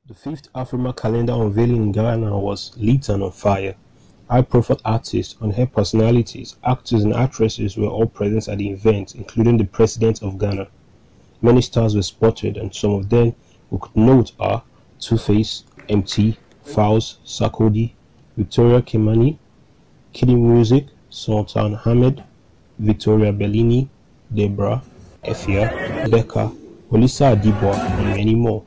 The fifth Afrima calendar unveiling in Ghana was lit and on fire. High-profile artists, on-air personalities, actors and actresses were all present at the event, including the President of Ghana. Many stars were spotted, and some of them we could note are Two-Face, MT, Fowls, Sarkodie, Victoria Kimani, Kiddie Music, Sultan Ahmed, Victoria Bellini, Deborah, Efia, Becca, Olisa Adibwa, and many more.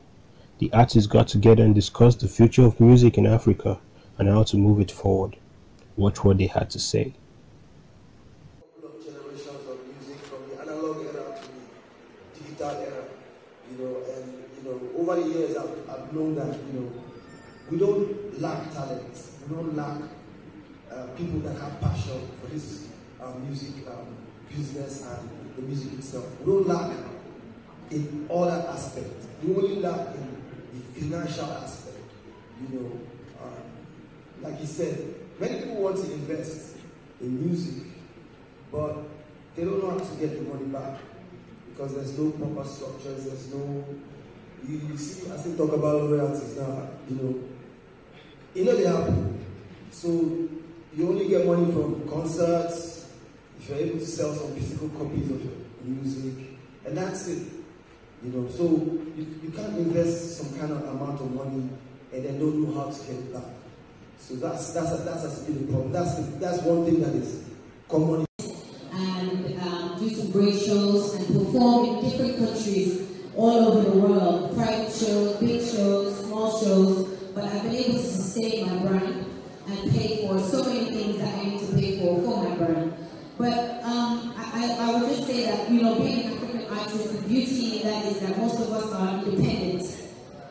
The artists got together and discussed the future of music in Africa and how to move it forward. Watch what they had to say. Couple of generations of music from the analog era to the digital era, and over the years I've known that we don't lack talent, we don't lack people that have passion for this music business and the music itself. We don't lack in all that aspect. We only lack in the financial aspect. Like you said, many people want to invest in music, but they don't know how to get the money back because there's no proper structures. There's no. You see, I still talk about royalties now. They happen. So you only get money from concerts if you're able to sell some physical copies of your music, and that's it. So you can't invest some kind of amount of money and then don't know how to get it back. So that's has been the problem. That's one thing that is common. And do some great shows and perform in different countries all over the world. Private shows, big shows, small shows. But I've been able to sustain my brand and pay for so many things that I need to pay for my brand. But I would just say that being an African artist, the beauty in that is that most of us are independent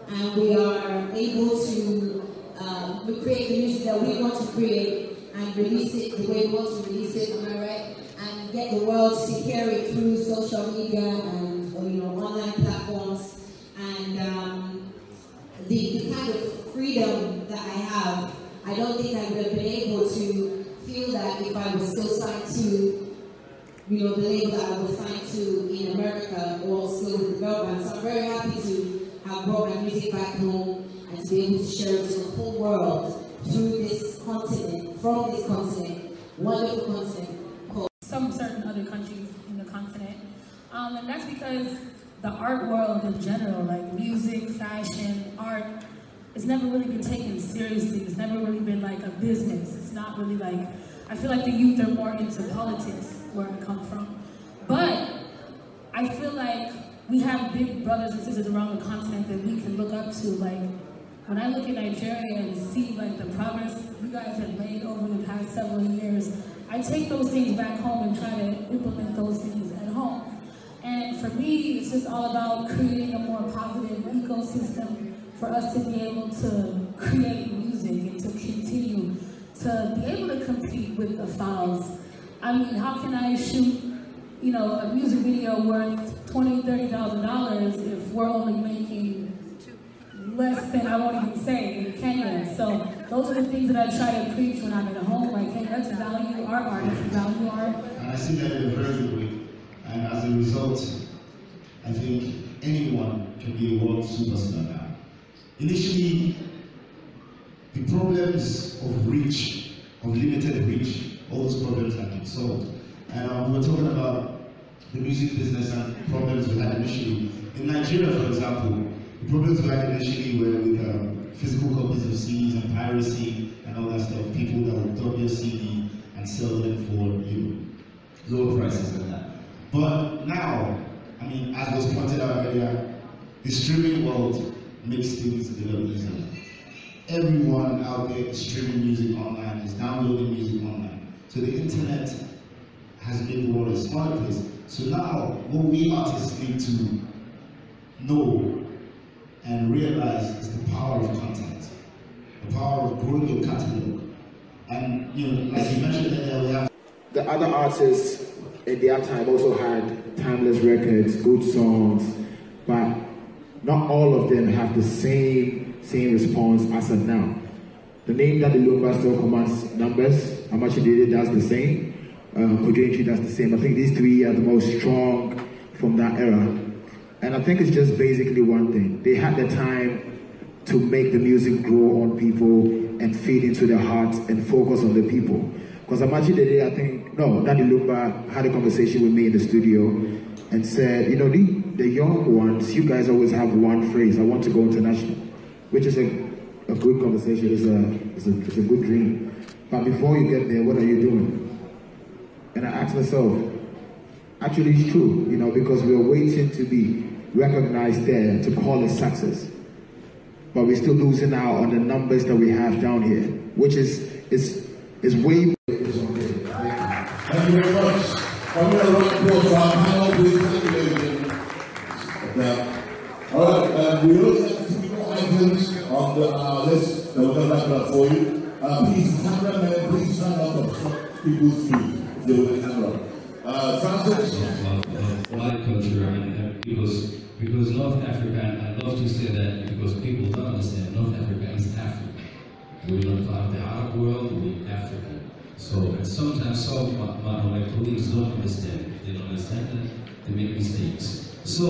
and we are able to create the music that we want to create and release it the way we want to release it, am I right? And get the world to hear it through social media and online platforms. And the kind of freedom that I have, I don't think I would have been able to feel that if I was still signed to the label that I was signed to in America or still with the girl band. So I'm very happy to have brought my music back home and to be able to share it to the whole world through this continent, from this continent, wonderful continent called some certain other countries in the continent. And that's because the art world in general, like music, fashion, art, it's never really been taken seriously. It's never really been like a business. It's not really like, I feel like the youth are more into politics where I come from. But I feel like we have big brothers and sisters around the continent that we can look up to. Like, when I look at Nigeria and see like the progress you guys have made over the past several years, I take those things back home and try to implement those things at home. And for me, it's just all about creating a more positive ecosystem for us to be able to create music and to continue to be able to compete with the Fowls. I mean, how can I shoot, a music video worth $20,000, $30,000 if we're only making less than, I won't even say, in Kenya? So those are the things that I try to preach when I'm at home. Like, hey, let's value our art, let's value art. And I see that in a very good way. And as a result, I think anyone can be a world superstar now. Initially, the problems of reach, of limited reach, all those problems have been solved. And we were talking about the music business and problems we had initially. In Nigeria, for example, the problems we had initially were with physical copies of CDs and piracy and all that stuff. People that would dump their CD and sell them for lower prices and that. But now, I mean, as was pointed out earlier, the streaming world makes things a little easier. Everyone out there is streaming music online, is downloading music online. So the internet has made the world a smaller place. So now, what we artists need to know and realize is the power of content, the power of growing your catalog. And like you mentioned earlier, we have the other artists at their time also had timeless records, good songs, but not all of them have the same response as of now. The name that the Lumba still commands numbers. Amachi Dede does the same. Kojo does the same. I think these three are the most strong from that era. And I think it's just basically one thing. They had the time to make the music grow on people and feed into their hearts and focus on the people. Because I'm actually the day, I think, no, Daddy Lumba had a conversation with me in the studio and said, you know, the young ones, you guys always have one phrase, I want to go international, which is a good conversation, it's a good dream. But before you get there, what are you doing? And I asked myself, actually it's true, you know, because we're waiting to be recognized there to call it success. But we're still losing out on the numbers that we have down here, which is way. Thank you very much. I'm going to round of applause for our panel, please. Thank you, ladies and gentlemen. All right, we look at 3 more items on our list that we're going to wrap it up for you. Please, cameramen, please stand up and shut people's feet if they will camera. Francis? My culture, and because North Africa, I love to say that because people don't understand, North Africa is Africa. We're not part of the Arab world, we're Africa. So, and sometimes some of my colleagues don't understand. They don't understand that, they make mistakes. So,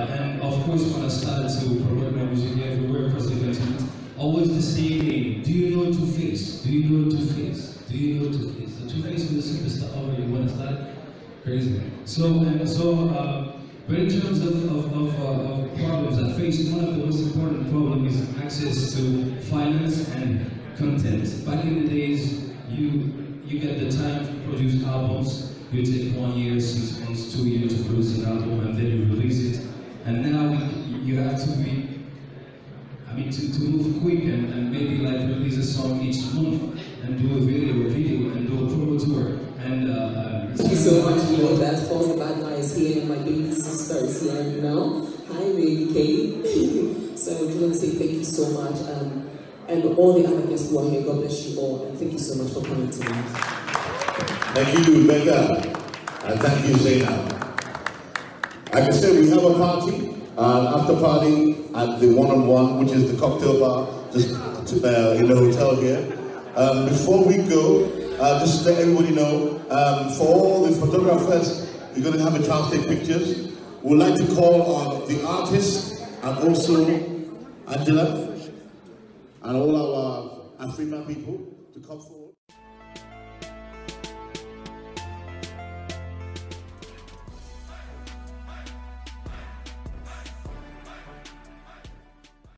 and of course, when I started to promote my music everywhere across the continent, always the same name. Do you know Two-Face? Do you know Two-Face? Do you know Two-Face? The Two-Face was a superstar already when I started. Crazy. But in terms of problems I face, one of the most important problems is access to finance and content. Back in the days, you get the time to produce albums. You take 1 year, 6 months, 2 years to produce an album, and then you release it. And now you have to be, to move quick and maybe like release a song each month and do a video and do a promo tour. And thank you so much. You know that False Bad Guy is here, and my baby sister is here now. Hi, baby Kate. So I just want to say thank you so much. And all the other guests who are here, God bless you all, and thank you so much for coming tonight. Thank you, Becca, and thank you, Zainab. Like I said, we have a party, after party at the one-on-one, which is the cocktail bar, just in the hotel here. Before we go, just to let everybody know, for all the photographers, you're going to have a chance to take pictures. We'd like to call on the artist and also Angela and all our Afrima people to come forward.